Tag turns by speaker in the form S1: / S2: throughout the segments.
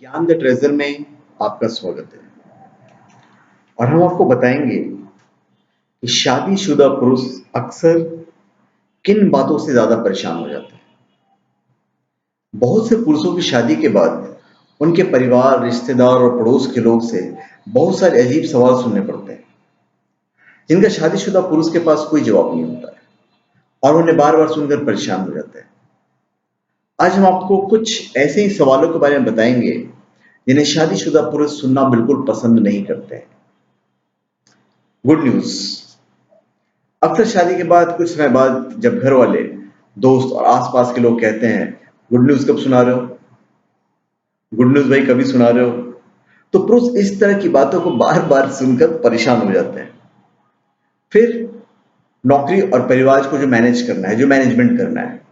S1: ज्ञान the treasure में आपका स्वागत है। और हम आपको बताएंगे कि शादीशुदा पुरुष अक्सर किन बातों से ज्यादा परेशान हो जाते हैं। बहुत से पुरुषों की शादी के बाद उनके परिवार, रिश्तेदार और पड़ोस के लोग से बहुत सारे अजीब सवाल सुनने पड़ते हैं, जिनका शादीशुदा पुरुष के पास कोई जवाब नहीं होता है और उन्हें बार बार सुनकर परेशान हो जाते हैं। आज हम आपको कुछ ऐसे ही सवालों के बारे में बताएंगे जिन्हें शादीशुदा पुरुष सुनना बिल्कुल पसंद नहीं करते हैं। गुड न्यूज, अक्सर शादी के बाद कुछ समय बाद जब घर वाले, दोस्त और आसपास के लोग कहते हैं, गुड न्यूज कब सुना रहे हो, गुड न्यूज भाई कभी सुना रहे हो, तो पुरुष इस तरह की बातों को बार बार सुनकर परेशान हो जाते हैं। फिर नौकरी और परिवार को जो मैनेज करना है, जो मैनेजमेंट करना है,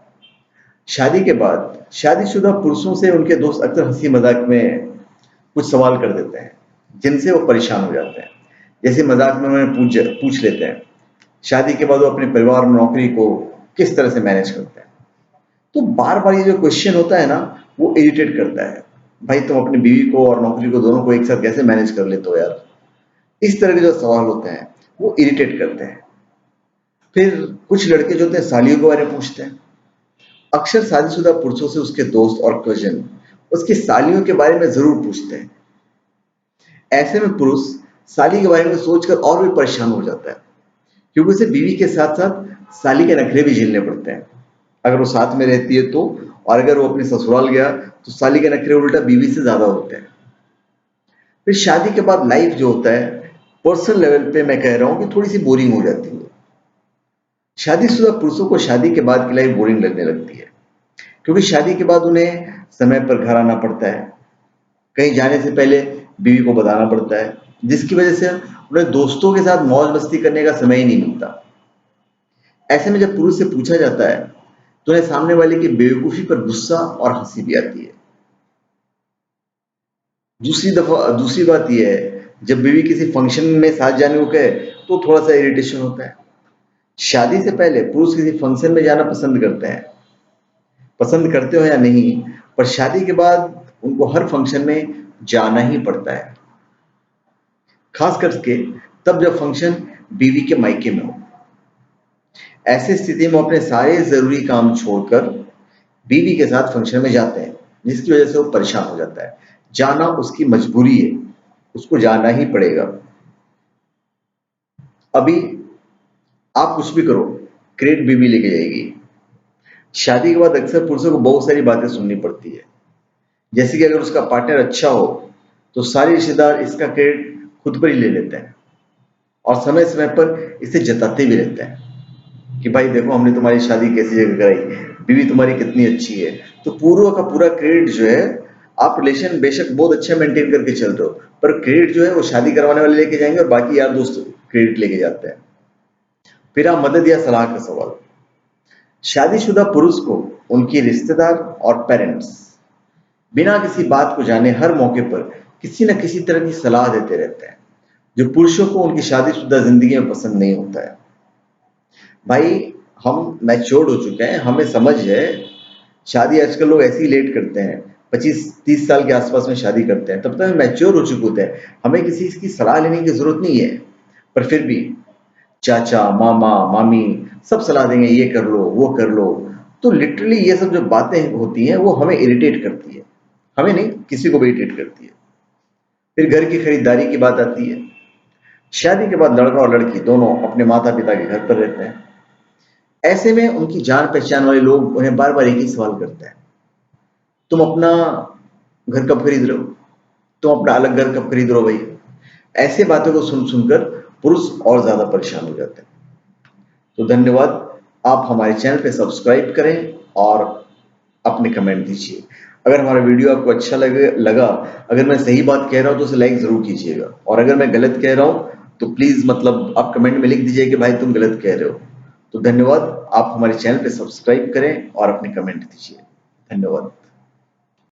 S1: शादी के बाद शादीशुदा पुरुषों से उनके दोस्त अक्सर हंसी मजाक में कुछ सवाल कर देते हैं जिनसे वो परेशान हो जाते हैं। जैसे मजाक में उन्हें पूछ लेते हैं शादी के बाद वो अपने परिवार और नौकरी को किस तरह से मैनेज करते हैं। तो बार बार ये जो क्वेश्चन होता है ना, वो इरिटेट करता है। भाई तुम अपनी बीवी को और नौकरी को दोनों को एक साथ कैसे मैनेज कर लेते हो यार। इस तरह के जो सवाल होते हैं वो इरिटेट करते हैं। फिर कुछ लड़के जो होते हैं सालियों के बारे में पूछते हैं। अक्सर शादीशुदा पुरुषों से उसके दोस्त और कजिन उसकी सालियों के बारे में जरूर पूछते हैं। ऐसे में पुरुष साली के बारे में सोचकर और भी परेशान हो जाता है, क्योंकि उसे बीवी के साथ साथ साली के नखरे भी झेलने पड़ते हैं अगर वो साथ में रहती है तो। और अगर वो अपने ससुराल गया तो साली के नखरे उल्टा बीवी से ज्यादा होते हैं। फिर शादी के बाद लाइफ जो होता है, पर्सनल लेवल पे मैं कह रहा हूँ कि थोड़ी सी बोरिंग हो जाती है। शादीशुदा पुरुषों को शादी के बाद की लाइफ बोरिंग लगने लगती है, क्योंकि शादी के बाद उन्हें समय पर घर आना पड़ता है, कहीं जाने से पहले बीवी को बताना पड़ता है, जिसकी वजह से उन्हें दोस्तों के साथ मौज मस्ती करने का समय ही नहीं मिलता। ऐसे में जब पुरुष से पूछा जाता है तो उन्हें सामने वाले की बेवकूफी पर गुस्सा और हंसी भी आती है। दूसरी बात यह है, जब बीवी किसी फंक्शन में साथ जाने को कहे तो थोड़ा सा इरिटेशन होता है। शादी से पहले पुरुष किसी फंक्शन में जाना पसंद करते हैं, पसंद करते हो या नहीं, पर शादी के बाद उनको हर फंक्शन में जाना ही पड़ता है, खास करके तब जब फंक्शन बीवी के मायके में हो। ऐसी स्थिति में अपने सारे जरूरी काम छोड़कर बीवी के साथ फंक्शन में जाते हैं, जिसकी वजह से वो परेशान हो जाता है। जाना उसकी मजबूरी है, उसको जाना ही पड़ेगा। अभी आप कुछ भी करो, क्रेट बीवी लेके जाएगी। शादी के बाद अक्सर पुरुषों को बहुत सारी बातें सुननी पड़ती है, जैसे कि अगर उसका पार्टनर अच्छा हो तो सारे रिश्तेदार इसका क्रेडिट खुद पर ही ले लेते हैं और समय समय पर इसे जताते भी रहते हैं कि भाई देखो हमने तुम्हारी शादी कैसी जगह कराई, बीवी तुम्हारी कितनी अच्छी है। तो पूरा का पूरा क्रेडिट जो है, आप रिलेशन बेशक बहुत अच्छा मेंटेन करके चल रहे हो, पर क्रेडिट जो है वो शादी करवाने वाले लेके जाएंगे और बाकी यार दोस्त क्रेडिट लेके जाते हैं। फिर आप मदद या सलाह का सवाल। शादीशुदा पुरुष को उनके रिश्तेदार और पेरेंट्स बिना किसी बात को जाने हर मौके पर किसी न किसी तरह की सलाह देते रहते हैं, जो पुरुषों को उनकी शादीशुदा जिंदगी में पसंद नहीं होता है। भाई हम मैच्योर्ड हो चुके हैं, हमें समझ है। शादी आजकल लोग ऐसे ही लेट करते हैं, 25-30 साल के आसपास में शादी करते हैं, तब तक हम मैच्योर हो चुके होते हैं, हमें किसी की सलाह लेने की जरूरत नहीं है। पर फिर भी चाचा, मामा, मामी सब सलाह देंगे, ये कर लो, वो कर लो। तो लिटरली ये सब जो बातें होती हैं वो हमें इरिटेट करती है, हमें नहीं, किसी को भी इरिटेट करती है। फिर घर की खरीदारी की बात आती है। शादी के बाद लड़का और लड़की दोनों अपने माता पिता के घर पर रहते हैं। ऐसे में उनकी जान पहचान वाले लोग उन्हें बार बार एक ही सवाल करते हैं, तुम अपना घर कब खरीद रहे हो, तुम अपना अलग घर कब खरीद रहे हो भाई। ऐसे बातों को सुन सुनकर पुरुष और ज्यादा परेशान हो जाते हैं। तो धन्यवाद, आप हमारे चैनल पे सब्सक्राइब करें और अपने कमेंट दीजिए। अगर हमारा वीडियो आपको अच्छा लगा, अगर मैं सही बात कह रहा हूं तो उसे लाइक जरूर कीजिएगा, और अगर मैं गलत कह रहा हूं तो प्लीज मतलब आप कमेंट में लिख दीजिए कि भाई तुम गलत कह रहे हो। तो धन्यवाद, आप हमारे चैनल पे सब्सक्राइब करें और अपने कमेंट दीजिए। धन्यवाद।